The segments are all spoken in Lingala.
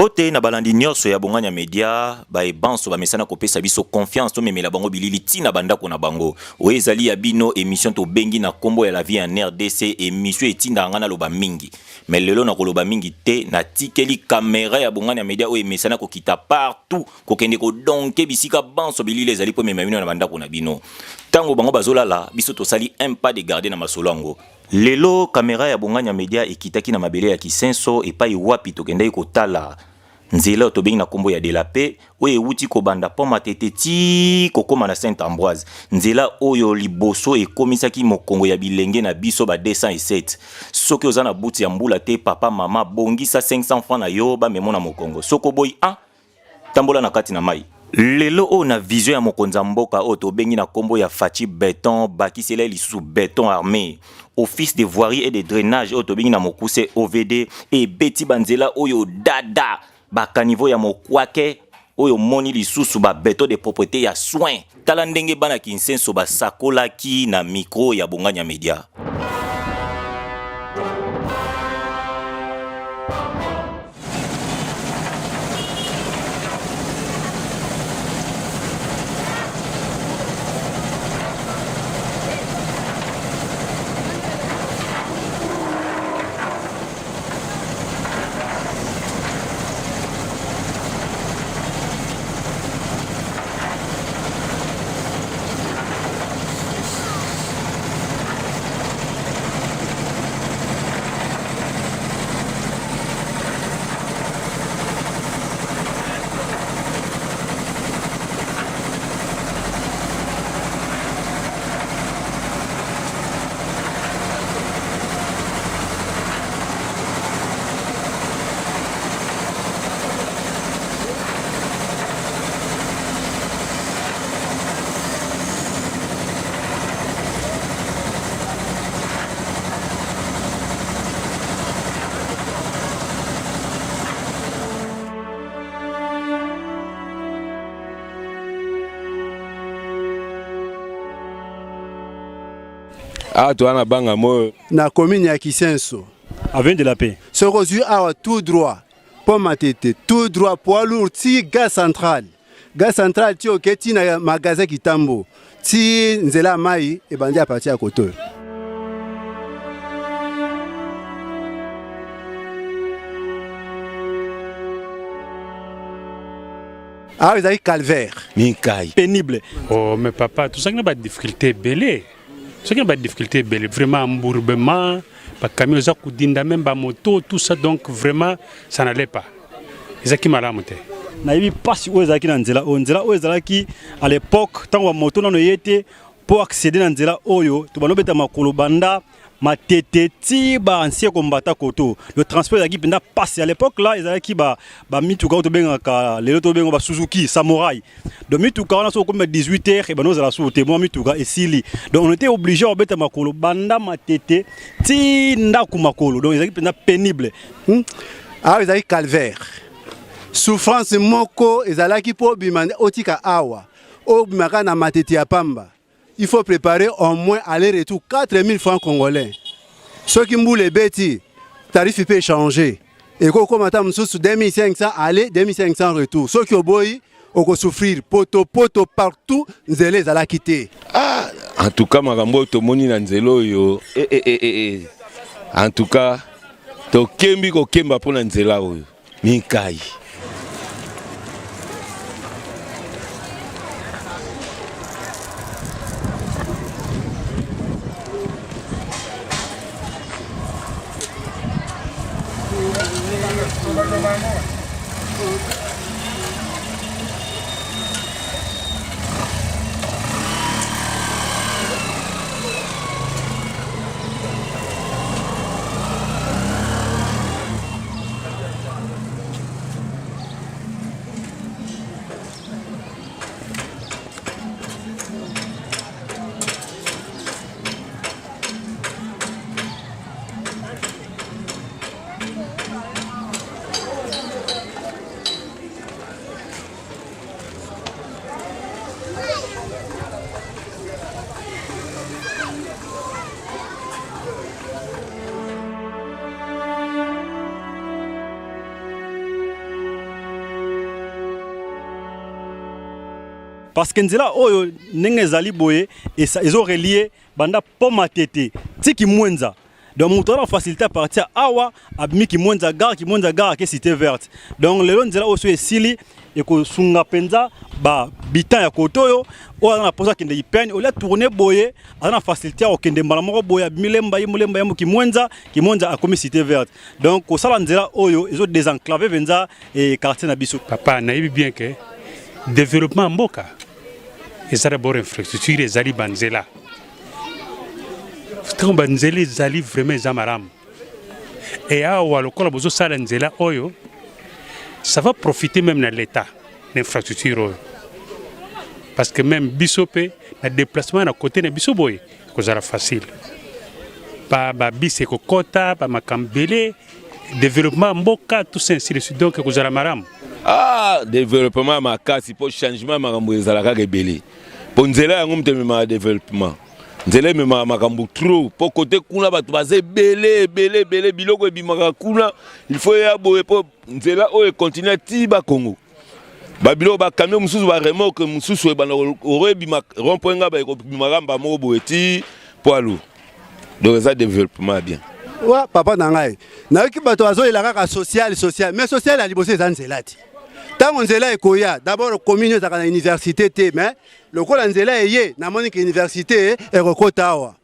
Mbote na balandi nyonso ya bonganya media ba ebanso ba mesana kopesa biso confiance to memela bango bilili tina bandako na bango oezali ya bino émission to bengi na kombo ya la vie en RDC émission etinda ngana loba mingi mais lelo na koloba mingi te na tikeli caméra ya bonganya media o emesana ko kita partout ko kende ko donke bisika banso bilili ezali po memela bino na bandako na bino tango bango bazolala biso to sali un pas de garder na masolongo. Lelo caméra ya bonganya media ekitaki na mabele ya kisenso epai wapi tokendai kotala nzela otobengi na kombo ya Delape oyo ewuti kobanda po matete ti kokoma na Saint-Ambroise nzela oyo liboso ekomisaki mokongo ya bilenge na biso ba 207 soki oza na buti ya mbula te papa mama bongisa 500 francs na yo ba memona mokongo soko boy tambola na kati na mai. Lelo o na vision ya mokonza mboka o tobengi na kombo ya Fachi Béton bakisela lisusu béton armé office de voirie et de drainage o tobengi na mokuse OVD et beti banzela oyo dada bakanivo ya mokwake oyo moni lisusu ba béton de propriété ya soin tala ndenge bana kinsenso basakolaki na micro ya bonganya media. Tu as banga mo na commune ya Kisenso avec de la paix. Ce reçu a tout droit pour matete tout droit poids lourd ti gaz central ti oketi na magasin Kitambo ti nzela mai e bandi a partir à côté. Vous avez calvaire. Pénible. Oh, mais papa, tout ça n'a pas de difficulté belé. Ce qui n'a pas de difficulté belé. Vraiment, embourbement, pas de camion, même pas moto, tout ça, donc vraiment, ça n'allait pas. C'est qui m'a ramonté. Naïbi pas si vous avez nzela qui à l'époque tant que moto non était pour accéder à nzela oyo tu vas nous mettre ma kolobanda ma tététi ba ancien combattant koto le transport qui penda passé à l'époque là ils avaient qui ba mituka to benga ka les to benga ba Suzuki Samurai donc mituka on a so comme 18h et ben nous ala sauter moi mituka et sili donc on était obligé de mettre ma kolobanda ma tété ti ndaku makolo donc ils avaient penda pénible. Ils avaient calvaire. Souffrance moko ezalaki po bimande otika awa o bimaka na matete ya pamba. Il faut préparer au moins aller-retour 4000 francs congolais. Ceux qui moulent les bêtis, tarif peut changer. Et quand on attend 2500 aller, 2500 retour. Ceux qui ont boy, on va souffrir poto partout, nzele zala quitter. En tout cas makambo to moni na nzelo yo. En tout cas to kembi ko kemba pour na nzela oyo. Minkai. parce que nzela oyo ndenge ezali boye ezo relier banda poma tete tiki mwenza. Donc moto na facilité à partir awa abimi ki mwenza gar ke cité verte. Donc lelo nzela oso esili eko sunga penza ba bitan ya kotoyo o na posa kende ipeni o la tourner boye ana facilité o kende mbala moko boye milemba yemo ki mwenza a komi cité verte. Donc ko sala nzela oyo ezo désenclaver venza et quartier na biso. Papa na bien que développement mboka et ça d'abord infrastructure et zali banzela. Quand banzela zali vraiment zamaram. Et awa lokola bozo sala nzela oyo ça va profiter même dans l'état l'infrastructure parce que même bisope le déplacement à côté de bisoboy que ça facile pas bise ko kota pas makambele développement mboka tout ça ainsi de suite donc que ça maram développement makasi pour changement makambo ezalaka rebelle pour nzela yango mtemema développement nzela mema makambo trop pour côté kuna batu baze belé biloko ebimaka kuna il faut ya boye pour nzela o continuer tiba Congo babilo ba camion mususu ba remorque mususu e bana orebima rompoenga ba ko bimaka mo boye ti poilu donc ça développement bien wa papa nangai na ki bato azo ilaka social mais social ali bosé nzela ti tango nzela ekoya d'abord commune za kana université te mais lokola nzela eye na moni ke université ekokota awa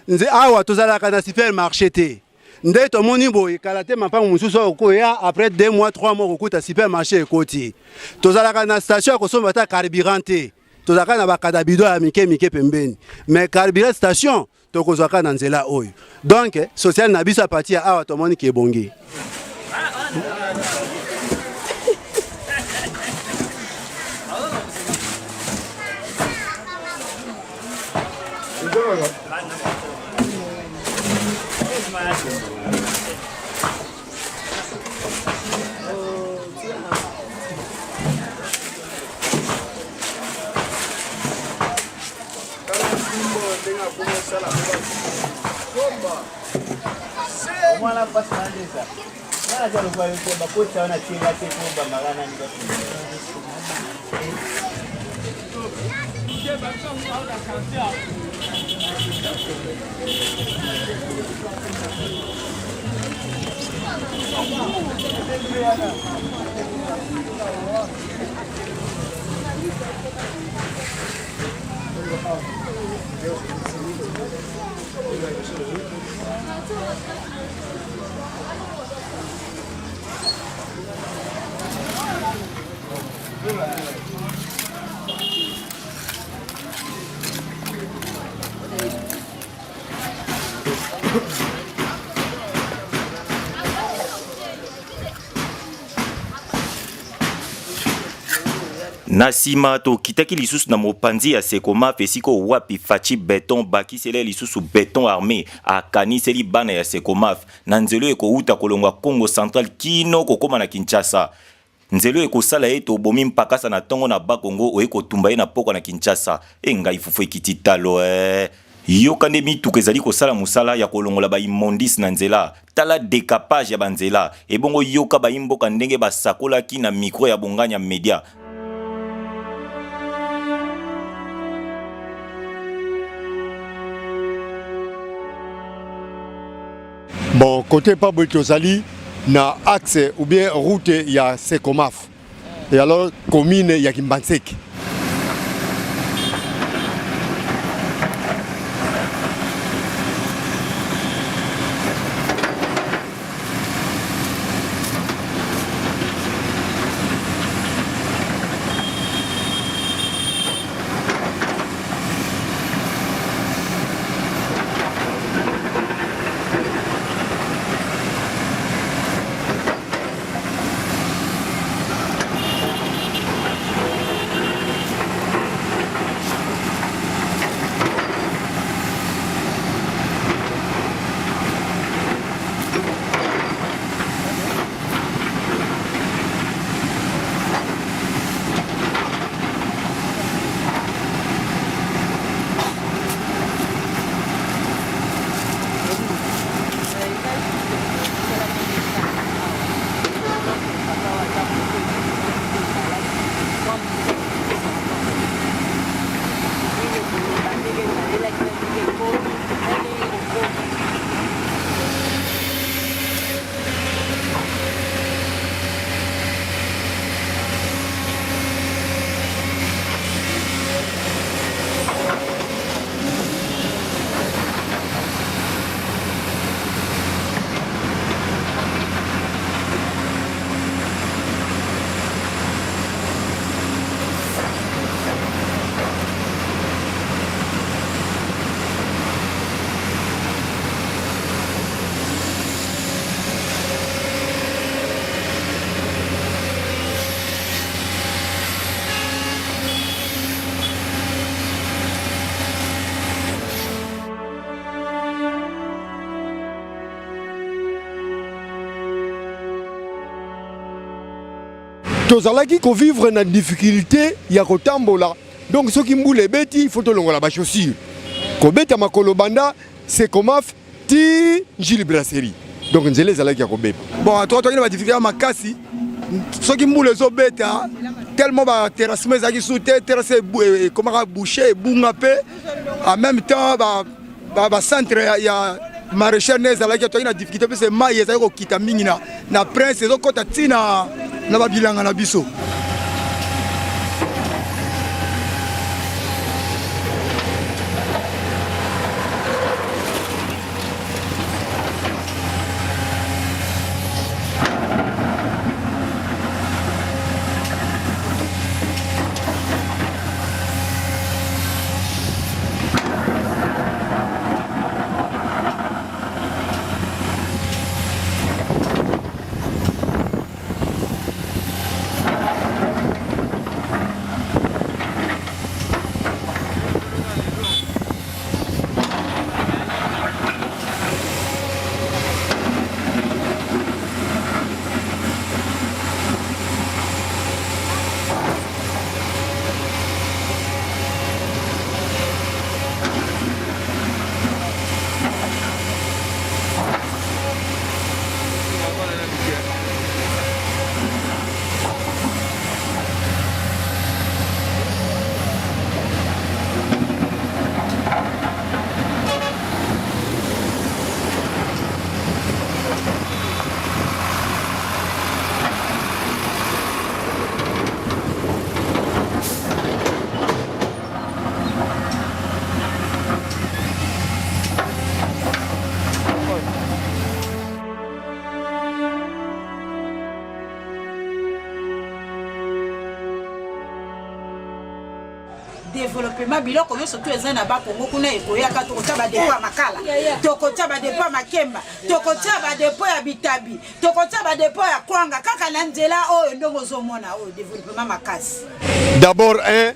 nze awa tozalaka na supermarché te nde to moni boye kala te mapango mususu okoya après 2 mois 3 mois kokuta supermarché ekoti tozalaka na station kosomba ta carburant te tozalaka na bakada bido ya mike pembeni mais carburant station tokozwaka na nzela oyo donc social na biso a partir awa to moni ke ebongi. Nasima to kitaki lisusu na mopanzi ya Sekoma fesiko wapi fachi beton baki sele lisusu beton armé akani seli bana ya Sekoma na nzelo eko uta kolongwa Congo Central kino kokoma na Kinshasa nzelo eko sala eto bomi mpakasa na tongo na Bakongo o eko tumba na poko na Kinshasa enga ifufu ekititalo yokande mituka ezali kosala musala ya kolongola ba immondis na nzela tala décapage ya banzela ebongo yoka ba imboka ndenge basakola ki na micro ya bonganya media. Bon, côté Pabotozali, na axe ou bien route il y a Sekomaf. Et alors, commune il y a Kimbansek. tozalaki ko vivre na difficulté ya kotambola. Donc ceux qui mboule beti il faut tolongola ba chaussure. Ko beta makolo banda c'est komaf ti Njili Brasserie. Donc nzele zalaki ya ko beba. Bon, toi tu as difficulté à makasi. Ceux qui mboule zo beta tellement ba terrassement zaki souté terrasse comment boucher bungape en même temps ba centre ya maraîcher nezalaki to ina difficulté parce que mai ezali ko kita mingi na prince zo kota tina na babilanga na biso. développement biloko yo surtout eza na ba Kongo kuna ekoyaka tokota ba depo ya makala tokota ba depo ya makemba tokota ba depo ya bitabi tokota ba depo ya kwanga kaka na nzela oyo ndongo zomona oyo développement makasi. D'abord un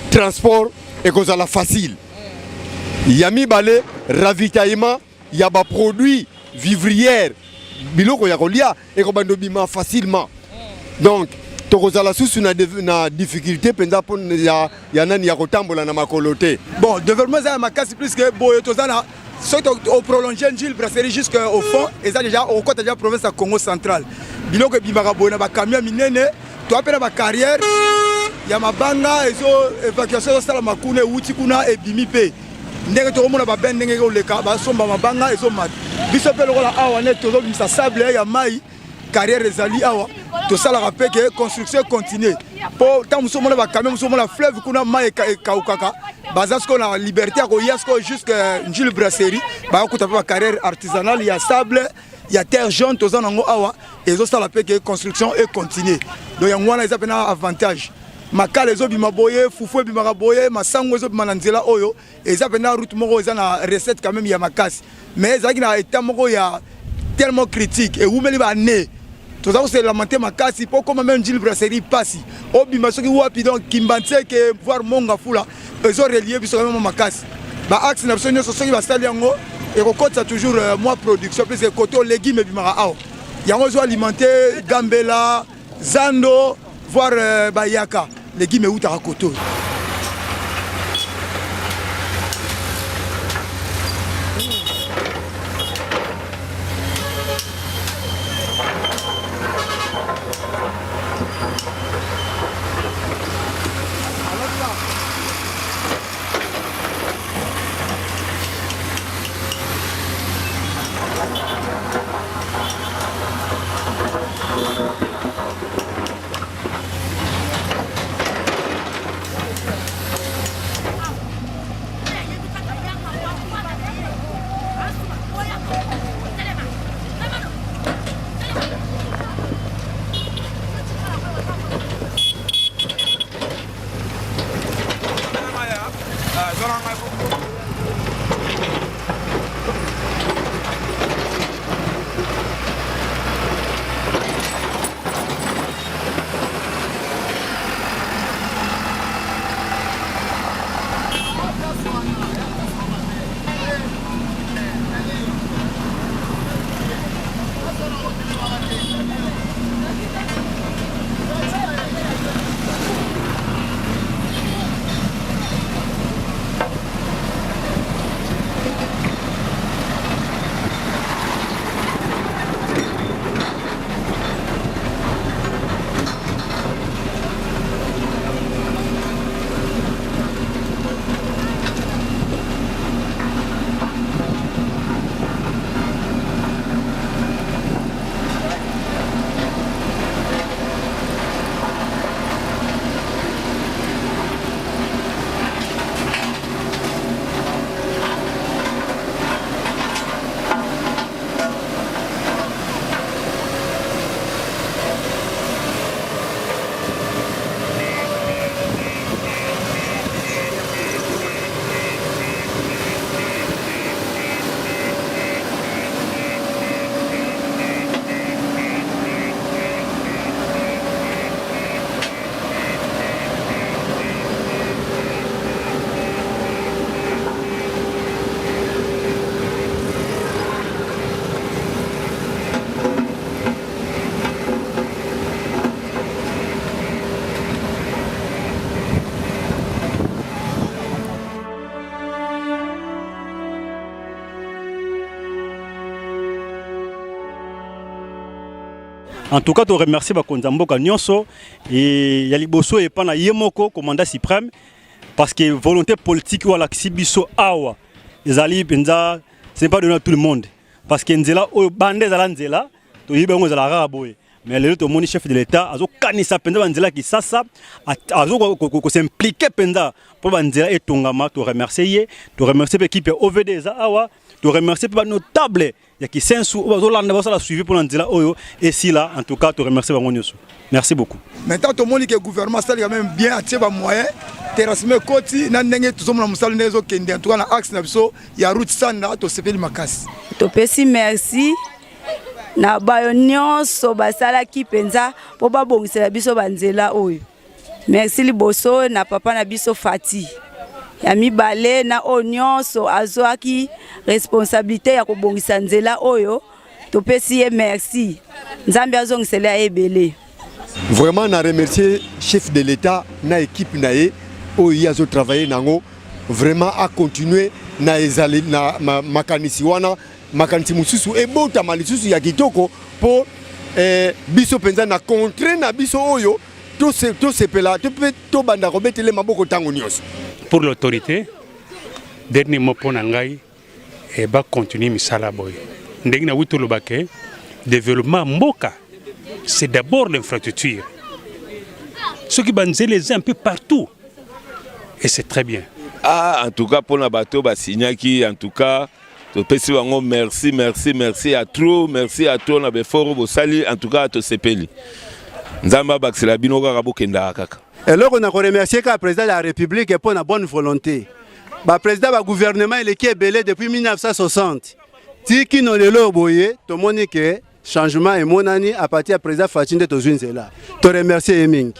transport ekozala facile. Yami balé ravitaillement ya ba produits vivrières biloko ya kolia ekobando bima facilement. Donc tokozala susu na difficulté penza pour ya nani ya kotambola na makolote. Bon, développement za makasi plus que boyo tozana soit au prolonger Njili Brasserie jusqu'au fond et ça déjà au côté de la province de Congo central. Biloko bimaka boyo na ba camion minene to apela ba carrière ya mabanga ezo évacuation sala makune uti kuna e bimi pe. Ndenge to mona ba ben ndenge ko leka ba somba mabanga ezo mat. Biso pe lokola awa net tozo bimisa sable ya mai carrière ezali awa to sala rappel que construction continue pour tant muso mona ba camion muso mona fleuve kuna mai kaukaka bazasko na liberté ko yasko jusqu'à Njili Brasserie ba ko taper ba carrière artisanale ya sable ya terre jaune to zanango awa ezo sala rappel que construction et continue donc yangwana eza pena avantage makala ezo bima boye fufu bima boye masango ezo bima na nzela oyo eza pena route moko eza na recette quand même ya makasi mais ezaki na état moko ya tellement critique et oumeli ba né tout ça c'est lamenté makasi pour comme même Njili Brasserie passe au bima soki wapi donc kimbanse que voir monga fula ezo relier biso même makasi ba axe na biso nyonso soki ba sali yango et kokotsa toujours moi production plus côté légumes bima awo yango zo alimenter gambela zando voir bayaka légumes uta koto. En tout cas, tu remercies Bakonzamboka Nyonso et Yaliboso et Pana Yemoko, commandant suprême, parce que volonté politique ou la Xibiso Awa, Ezali Penza, ce n'est pas donné à tout le monde. Parce que Nzela, Bande Zalanzela, tu y es la Raboé. Mais le monde chef de l'État, Azo Kanisa Penza Nzela qui sasa, Azo s'impliquer Penza pour Nzela et Tongama, tu remercies, tu remercies l'équipe OVD Awa, tu remercies les notables. Il y a qui sensu, la suivi pour Nzela Oyo, et si là, en tout cas, tu remercies Bangonyoso. Merci beaucoup. Maintenant, tout le monde que le gouvernement a quand même bien attiré les moyens. Terrassement côté, n'engagez tout le monde dans le monde qui est en tout cas dans l'axe nabiso, il y a route sanda, to sepeli makasi. To pesi merci. Na bayonyo so basala ki penza po ba bongisela biso banzela oyo. Merci liboso na papa na biso Fati. Ya mibale na onyo so azwaki responsabilité ya kobongisa nzela oyo. To pesi merci. Nzambe azongisela ebele. Vraiment, na remercier chef de l'État, na équipe nae, oyo azo travailler nango, vraiment à continuer na ezali na makanisi wana, makanisi mususu ebota malisusu ya kitoko pour biso penza na contre na biso oyo to sepela to banda robetele maboko tango nyonso. Pour l'autorité, dernier mot pour Nangai, et va continuer misala boy. Ndenge na wuto lobake, développement mboka. C'est d'abord l'infrastructure. Ce qui banze les un peu partout. Et c'est très bien. Ah, en tout cas, pour la bateau, Signaki, en tout cas, merci, merci, merci à trop, merci à toi, en tout cas, à te sepeli. Nzamba Baxela Binoga Rabo Kenda Kaka. Et là, on a remercié le président de la République pour la bonne volonté. Le président du gouvernement, il est belé depuis 1960. Si qui nous le boye, tout le monde changement et mon année à partir du président Fatine de Tozunzela. Je te remercie, Eming.